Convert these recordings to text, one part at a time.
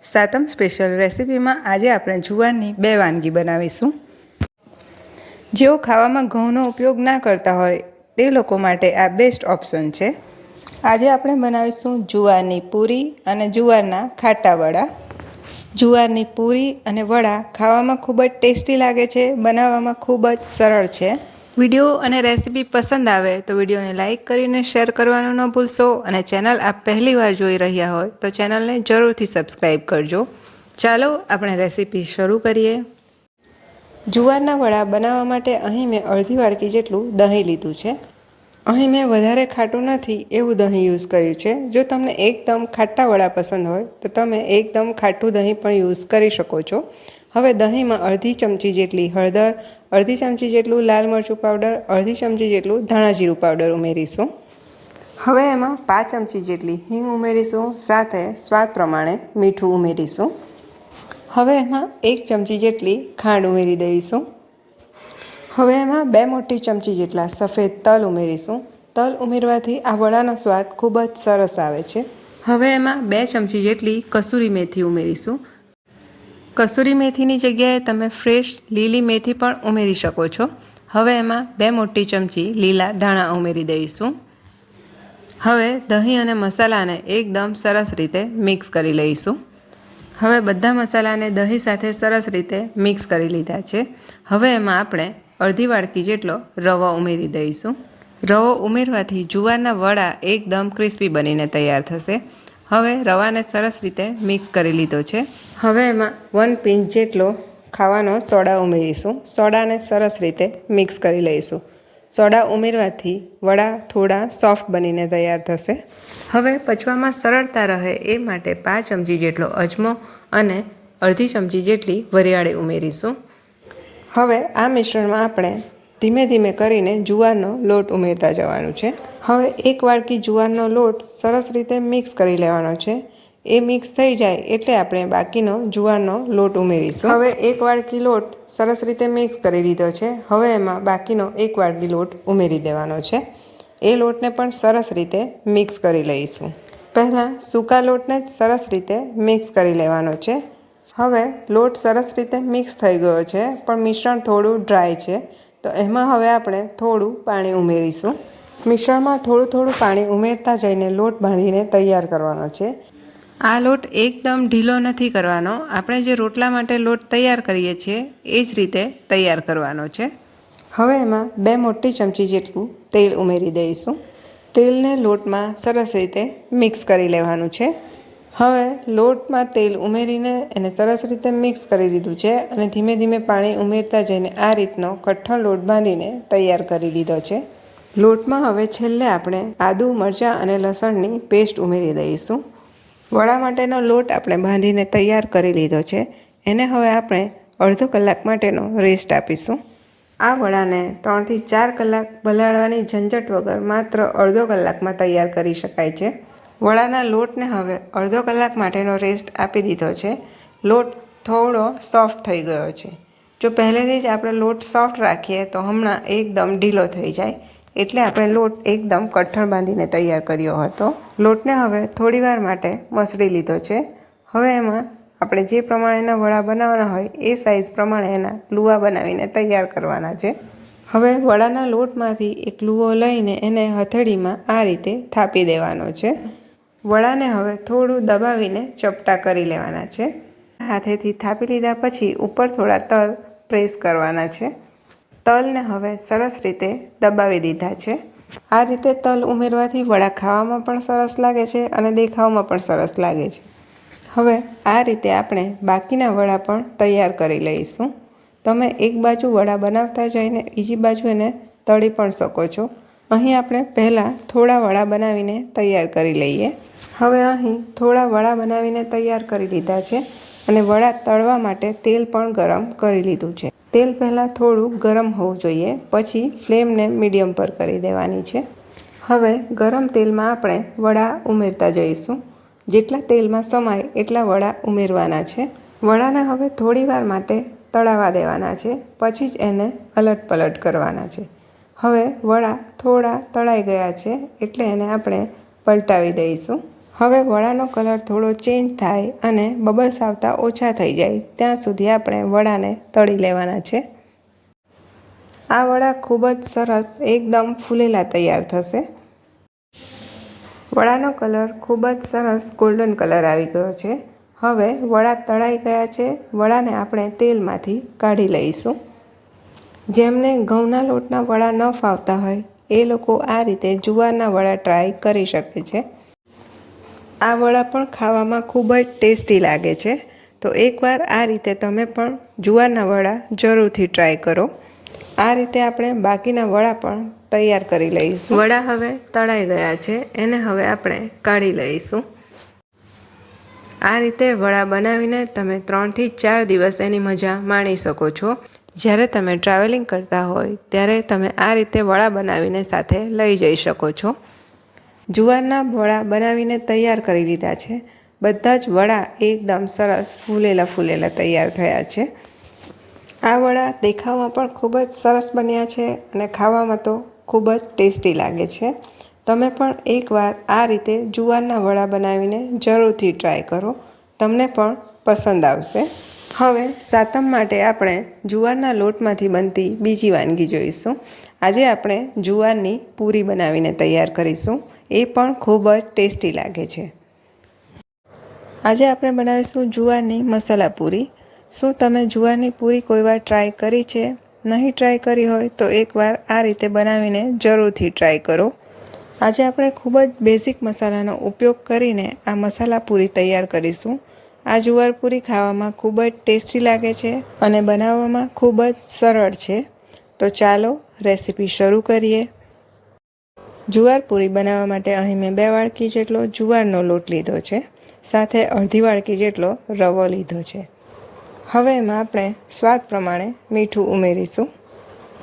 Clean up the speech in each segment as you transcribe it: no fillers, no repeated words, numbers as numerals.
સાતમ special રેસિપીમાં આજે આપણે જુવારની બે વાનગી બનાવીશું। જેઓ ખાવામાં ઘઉંનો ઉપયોગ ના કરતા હોય તે લોકો માટે આ બેસ્ટ ઓપ્શન છે। આજે આપણે બનાવીશું જુવારની પૂરી અને જુવારના ખાટા વડા। જુવારની પૂરી અને વડા ખાવામાં ખૂબ જ ટેસ્ટી લાગે છે, બનાવવામાં ખૂબ જ સરળ છે। વિડીયો અને રેસિપી પસંદ આવે તો વિડીયોને લાઇક કરીને શેર કરવાનું ન ભૂલશો અને ચેનલ આપ પહેલીવાર જોઈ રહ્યા હોય તો ચેનલને જરૂરથી સબસ્ક્રાઈબ કરજો। ચાલો આપણે રેસિપી શરૂ કરીએ। જુવારના વડા બનાવવા માટે અહીં મેં અડધી વાડકી જેટલું દહીં લીધું છે। અહીં મેં વધારે ખાટું નથી એવું દહીં યુઝ કર્યું છે। જો તમને એકદમ ખાટા વડા પસંદ હોય તો તમે એકદમ ખાટું દહીં પણ યુઝ કરી શકો છો। હવે દહીંમાં અડધી ચમચી જેટલી હળદર, અડધી ચમચી જેટલું લાલ મરચું પાવડર, અડધી ચમચી જેટલું ધાણા જીરું પાવડર ઉમેરીશું। હવે એમાં 5 ચમચી જેટલી હિંગ ઉમેરીશું, સાથે સ્વાદ પ્રમાણે મીઠું ઉમેરીશું। હવે એમાં 1 ચમચી જેટલી ખાંડ ઉમેરી દઈશું। હવે એમાં 2 મોટી ચમચી જેટલા સફેદ તલ ઉમેરીશું। તલ ઉમેરવાથી આ વડાનો સ્વાદ ખૂબ જ સરસ આવે છે। હવે એમાં 2 ચમચી જેટલી કસૂરી મેથી ઉમેરીશું। કસૂરી મેથીની જગ્યાએ તમે ફ્રેશ લીલી મેથી પણ ઉમેરી શકો છો। હવે એમાં 2 મોટી ચમચી લીલા ધાણા ઉમેરી દઈશું। હવે દહીં અને મસાલાને એકદમ સરસ રીતે મિક્સ કરી લઈશું। હવે બધા મસાલાને દહીં સાથે સરસ રીતે મિક્સ કરી લીધા છે। હવે એમાં આપણે અડધી વાડકી જેટલો રવો ઉમેરી દઈશું। રવો ઉમેરવાથી જુવારના વડા એકદમ ક્રિસ્પી બનીને તૈયાર થશે। હવે રવાને સરસ રીતે મિક્સ કરી લીધો છે। હવે એમાં 1 પિંચ જેટલો ખાવાનો સોડા ઉમેરીશું। સોડાને સરસ રીતે મિક્સ કરી લઈશું। સોડા ઉમેરવાથી વડા થોડા સોફ્ટ બનીને તૈયાર થશે। હવે પચવામાં સરળતા રહે એ માટે 5 ચમચી જેટલો અજમો અને અડધી ચમચી જેટલી વરિયાળી ઉમેરીશું। હવે આ મિશ્રણમાં આપણે ધીમે ધીમે કરીને જુવારનો લોટ ઉમેરતા જવાનું છે। હવે 1 વાડકી જુવારનો લોટ સરસ રીતે મિક્સ કરી લેવાનો છે। એ મિક્સ થઈ જાય એટલે આપણે બાકીનો જુવારનો લોટ ઉમેરીશું। હવે 1 વાડકી લોટ સરસ રીતે મિક્સ કરી દીધો છે। હવે એમાં બાકીનો 1 વાડકી લોટ ઉમેરી દેવાનો છે। એ લોટને પણ સરસ રીતે મિક્સ કરી લઈશું। પહેલાં સૂકા લોટને જ સરસ રીતે મિક્સ કરી લેવાનો છે। હવે લોટ સરસ રીતે મિક્સ થઈ ગયો છે, પણ મિશ્રણ થોડું ડ્રાય છે, તો એમાં હવે આપણે થોડું પાણી ઉમેરીશું। મિશ્રણમાં થોડું પાણી ઉમેરતા જઈને લોટ બાંધીને તૈયાર કરવાનો છે। આ લોટ એકદમ ઢીલો નથી કરવાનો, આપણે જે રોટલા માટે લોટ તૈયાર કરીએ છીએ એ જ રીતે તૈયાર કરવાનો છે। હવે એમાં 2 મોટી ચમચી જેટલું તેલ ઉમેરી દઈશું। તેલને લોટમાં સરસ રીતે મિક્સ કરી લેવાનું છે। હવે લોટમાં તેલ ઉમેરીને એને સરસ રીતે મિક્સ કરી લીધું છે અને ધીમે ધીમે પાણી ઉમેરતા જઈને આ રીતનો કઠણ લોટ બાંધીને તૈયાર કરી લીધો છે। લોટમાં હવે છેલ્લે આપણે આદું, મરચાં અને લસણની પેસ્ટ ઉમેરી દઈશું। વડા માટેનો લોટ આપણે બાંધીને તૈયાર કરી લીધો છે। એને હવે આપણે અડધો કલાક માટેનો રેસ્ટ આપીશું। આ વડાને 3 થી 4 કલાક પલાળવાની ઝંઝટ વગર માત્ર અડધો કલાકમાં તૈયાર કરી શકાય છે। વડાના લોટને હવે અડધો કલાક માટેનો રેસ્ટ આપી દીધો છે। લોટ થોડો સોફ્ટ થઈ ગયો છે। જો પહેલેથી જ આપણે લોટ સોફ્ટ રાખીએ તો હમણાં એકદમ ઢીલો થઈ જાય, એટલે આપણે લોટ એકદમ કઠણ બાંધીને તૈયાર કર્યો હતો। લોટને હવે થોડીવાર માટે મસળી લીધો છે। હવે એમાં આપણે જે પ્રમાણેના વડા બનાવવાના હોય એ સાઇઝ પ્રમાણે એના લુવા બનાવીને તૈયાર કરવાના છે। હવે વડાના લોટમાંથી એક લુવો લઈને એને હથેળીમાં આ રીતે થાપી દેવાનો છે। વડાને હવે થોડું દબાવીને ચપટા કરી લેવાના છે। હાથેથી થાપી લીધા પછી ઉપર થોડા તલ પ્રેસ કરવાના છે। તલને હવે સરસ રીતે દબાવી દીધા છે। આ રીતે તલ ઉમેરવાથી વડા ખાવામાં પણ સરસ લાગે છે અને દેખાવમાં પણ સરસ લાગે છે। હવે આ રીતે આપણે બાકીના વડા પણ તૈયાર કરી લઈશું। તમે એક બાજુ વડા બનાવતા જઈને બીજી બાજુ એને તળી પણ શકો છો। અહીં આપણે પહેલાં થોડા વડા બનાવીને તૈયાર કરી લઈએ। હવે અહીં થોડા વડા બનાવીને તૈયાર કરી લીધા છે અને વડા તળવા માટે તેલ પણ ગરમ કરી લીધું છે। તેલ પહેલાં થોડું ગરમ હોવું જોઈએ, પછી ફ્લેમને મીડિયમ પર કરી દેવાની છે। હવે ગરમ તેલમાં આપણે વડા ઉમેરતા જઈશું। જેટલા તેલમાં સમાય એટલા વડા ઉમેરવાના છે। વડાને હવે થોડીવાર માટે તળાવા દેવાના છે, પછી જ એને અલટ પલટ કરવાના છે। હવે વડા થોડા તળાઈ ગયા છે એટલે એને આપણે પલટાવી દઈશું। હવે વડાનો કલર થોડો ચેન્જ થાય અને બબલ્સ આવતા ઓછા થઈ જાય ત્યાં સુધી આપણે વડાને તળી લેવાના છે. આ વડા ખૂબ જ સરસ એકદમ ફૂલેલા તૈયાર થશે. વડાનો કલર ખૂબ જ સરસ ગોલ્ડન કલર આવી ગયો છે. હવે વડા તળાઈ ગયા છે. વડાને આપણે તેલમાંથી કાઢી લઈશું. જેમને ઘઉંના લોટના વડા ન ફાવતા હોય એ લોકો આ રીતે જુવારના વડા ટ્રાય કરી શકે છે. આ વડા પણ ખાવામાં ખૂબ જ ટેસ્ટી લાગે છે. તો એકવાર આ રીતે તમે પણ જુવારના વડા જરૂરથી ટ્રાય કરો. આ રીતે આપણે બાકીના વડા પણ તૈયાર કરી લઈશું. વડા હવે તળાઈ ગયા છે. એને હવે આપણે કાઢી લઈશું. આ રીતે વડા બનાવીને તમે 3 થી 4 દિવસ એની મજા માણી શકો છો. જ્યારે તમે ટ્રાવેલિંગ કરતા હોય ત્યારે તમે આ રીતે વડા બનાવીને સાથે લઈ જઈ શકો છો. જુવારના વડા બનાવીને તૈયાર કરી લીધા છે. બધા જ વડા એકદમ સરસ ફૂલેલા તૈયાર થયા છે. આ વડા દેખાવમાં પણ ખૂબ જ સરસ બન્યા છે અને ખાવામાં તો ખૂબ જ ટેસ્ટી લાગે છે. તમે પણ એકવાર આ રીતે જુવારના વડા બનાવીને જરૂરથી ટ્રાય કરો. તમને પણ પસંદ આવશે. હવે સાતમ માટે આપણે જુવારના લોટમાંથી બનતી બીજી વાનગી જોઈશું. આજે આપણે જુવારની પૂરી બનાવીને તૈયાર કરીશું. એ પણ ખૂબ જ ટેસ્ટી લાગે છે. આજે આપણે બનાવીશું જુવારની મસાલા પૂરી. શું તમે જુવારની પૂરી કોઈ વાર ટ્રાય કરી છે? નહીં ટ્રાય કરી હોય તો એકવાર આ રીતે બનાવીને જરૂરથી ટ્રાય કરો. આજે આપણે ખૂબ જ બેઝિક મસાલાનો ઉપયોગ કરીને આ મસાલા પૂરી તૈયાર કરીશું. આ જુવાર પૂરી ખાવામાં ખૂબ જ ટેસ્ટી લાગે છે અને બનાવવામાં ખૂબ જ સરળ છે. તો ચાલો રેસીપી શરૂ કરીએ. જુવાર પૂરી બનાવવા માટે અહીં મેં 2 વાડકી જેટલો જુવારનો લોટ લીધો છે. સાથે અડધી વાડકી જેટલો રવો લીધો છે. હવે એમાં આપણે સ્વાદ પ્રમાણે મીઠું ઉમેરીશું.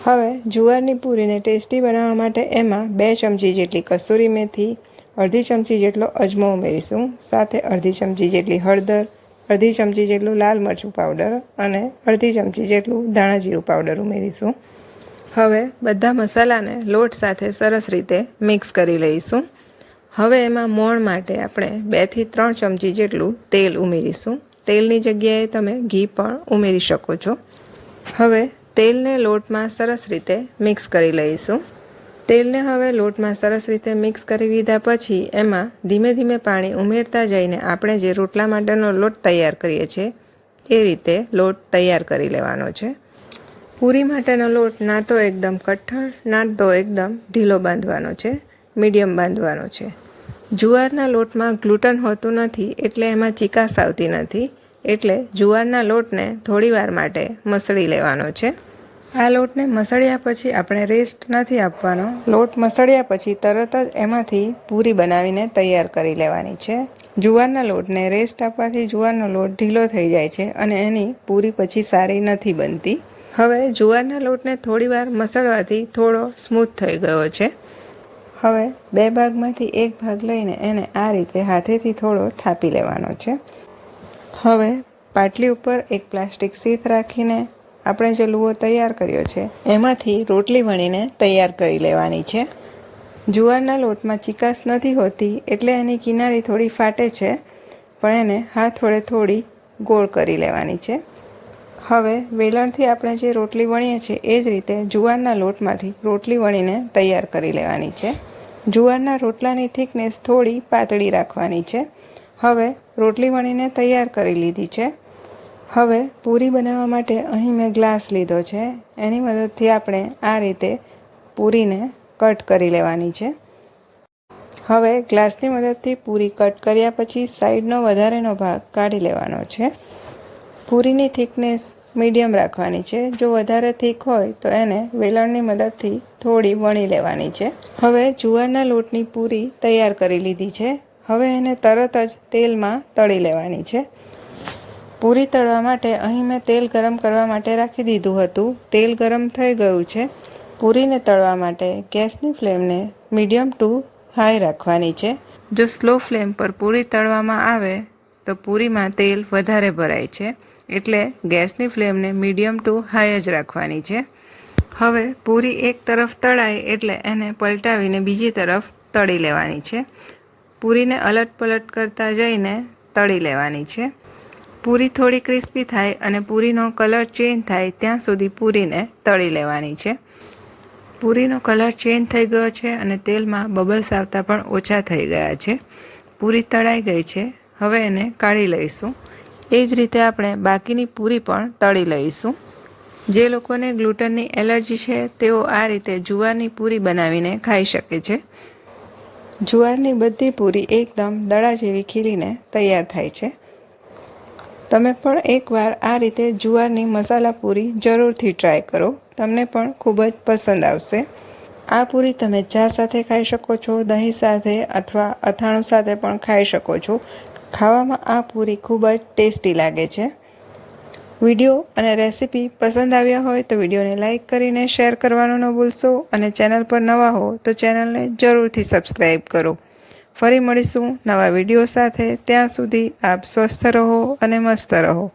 હવે જુવારની પૂરીને ટેસ્ટી બનાવવા માટે એમાં 2 ચમચી જેટલી કસૂરી મેથી, અડધી ચમચી જેટલો અજમો ઉમેરીશું. સાથે અડધી ચમચી જેટલી હળદર, અડધી ચમચી જેટલું લાલ મરચું પાવડર અને અડધી ચમચી જેટલું ધાણા જીરું પાવડર ઉમેરીશું. હવે બધા મસાલાને લોટ સાથે સરસ રીતે મિક્સ કરી લઈશું. હવે એમાં મોણ માટે આપણે 2 થી 3 ચમચી જેટલું તેલ ઉમેરીશું. તેલની જગ્યાએ તમે ઘી પણ ઉમેરી શકો છો. હવે તેલને લોટમાં સરસ રીતે મિક્સ કરી લઈશું. તેલને હવે લોટમાં સરસ રીતે મિક્સ કરી લીધા પછી એમાં ધીમે ધીમે પાણી ઉમેરતા જઈને આપણે જે રોટલા માટેનો લોટ તૈયાર કરીએ છીએ એ રીતે લોટ તૈયાર કરી લેવાનો છે. પૂરી માટેનો લોટ ના તો એકદમ કઠણ ના તો એકદમ ઢીલો બાંધવાનો છે. મીડિયમ બાંધવાનો છે. જુવારના લોટમાં ગ્લુટન હોતું નથી એટલે એમાં ચીકાશ આવતી નથી. એટલે જુવારના લોટને થોડીવાર માટે મસળી લેવાનો છે. આ લોટને મસળ્યા પછી આપણે રેસ્ટ નથી આપવાનો. લોટ મસળ્યા પછી તરત જ એમાંથી પૂરી બનાવીને તૈયાર કરી લેવાની છે. જુવારના લોટને રેસ્ટ આપવાથી જુવારનો લોટ ઢીલો થઈ જાય છે અને એની પૂરી પછી સારી નથી બનતી. હવે જુવારના લોટને થોડીવાર મસળવાથી થોડો સ્મૂથ થઈ ગયો છે. હવે 2 ભાગમાંથી 1 ભાગ લઈને એને આ રીતે હાથેથી થોડો થાપી લેવાનો છે. હવે પાટલી ઉપર એક પ્લાસ્ટિક શીટ રાખીને આપણે જે લુઓ તૈયાર કર્યો છે એમાંથી રોટલી વણીને તૈયાર કરી લેવાની છે. જુવારના લોટમાં ચીકાશ નથી હોતી એટલે એની કિનારી થોડી ફાટે છે, પણ એને હાથ વડે થોડી ગોળ કરી લેવાની છે. હવે વેલણથી આપણે જે રોટલી વણીએ છીએ એ જ રીતે જુવારના લોટમાંથી રોટલી વણીને તૈયાર કરી લેવાની છે. જુવારના રોટલાની થિકનેસ થોડી પાતળી રાખવાની છે. હવે રોટલી વણીને તૈયાર કરી લીધી છે. હવે પૂરી બનાવવા માટે અહીં મેં ગ્લાસ લીધો છે. એની મદદથી આપણે આ રીતે પૂરીને કટ કરી લેવાની છે. હવે ગ્લાસની મદદથી પૂરી કટ કર્યા પછી સાઈડનો વધારેનો ભાગ કાઢી લેવાનો છે. પૂરીની થિકનેસ મીડિયમ રાખવાની છે. જો વધારે થીક હોય તો એને વેલણની મદદથી થોડી વણી લેવાની છે. હવે જુવારના લોટની પૂરી તૈયાર કરી લીધી છે. હવે એને તરત જ તેલમાં તળી લેવાની છે. પૂરી તળવા માટે અહીં મેં તેલ ગરમ કરવા માટે રાખી દીધું હતું. તેલ ગરમ થઈ ગયું છે. પૂરીને તળવા માટે ગેસની ફ્લેમને મીડિયમ ટુ હાઈ રાખવાની છે. જો સ્લો ફ્લેમ પર પૂરી તળવામાં આવે તો પૂરીમાં તેલ વધારે ભરાય છે. એટલે ગેસની ફ્લેમને મીડિયમ ટુ હાઈ જ રાખવાની છે. હવે પૂરી એક તરફ તળાય એટલે એને પલટાવીને બીજી તરફ તળી લેવાની છે. પૂરીને અલટ પલટ કરતા જઈને તળી લેવાની છે. પૂરી થોડી ક્રિસ્પી થાય અને પૂરીનો કલર ચેન્જ થાય ત્યાં સુધી પૂરીને તળી લેવાની છે. પૂરીનો કલર ચેન્જ થઈ ગયો છે અને તેલમાં બબલ્સ આવતા પણ ઓછા થઈ ગયા છે. પૂરી તળાઈ ગઈ છે. હવે એને કાઢી લઈશું. એ જ રીતે આપણે બાકીની પૂરી પણ તળી લઈશું. જે લોકોને ગ્લુટનની એલર્જી છે તેઓ આ રીતે જુવારની પૂરી બનાવીને ખાઈ શકે છે. જુવારની બધી પૂરી એકદમ દડા જેવી ખીલીને તૈયાર થાય છે. તમે પણ એકવાર આ રીતે જુવારની મસાલા પૂરી જરૂરથી ટ્રાય કરો. તમને પણ ખૂબ જ પસંદ આવશે. આ પૂરી તમે ચા સાથે ખાઈ શકો છો, દહીં સાથે અથવા અથાણું સાથે પણ ખાઈ શકો છો. ખાવામાં આ પૂરી ખૂબ જ ટેસ્ટી લાગે છે. વિડીયો અને રેસીપી પસંદ આવ્યા હોય તો વિડીયોને લાઇક કરીને શેર કરવાનું ન ભૂલશો અને ચેનલ પર નવા હો તો ચેનલને જરૂરથી સબસ્ક્રાઈબ કરો. ફરી મળીશું નવા વિડીયો સાથે. ત્યાં સુધી આપ સ્વસ્થ રહો અને મસ્ત રહો.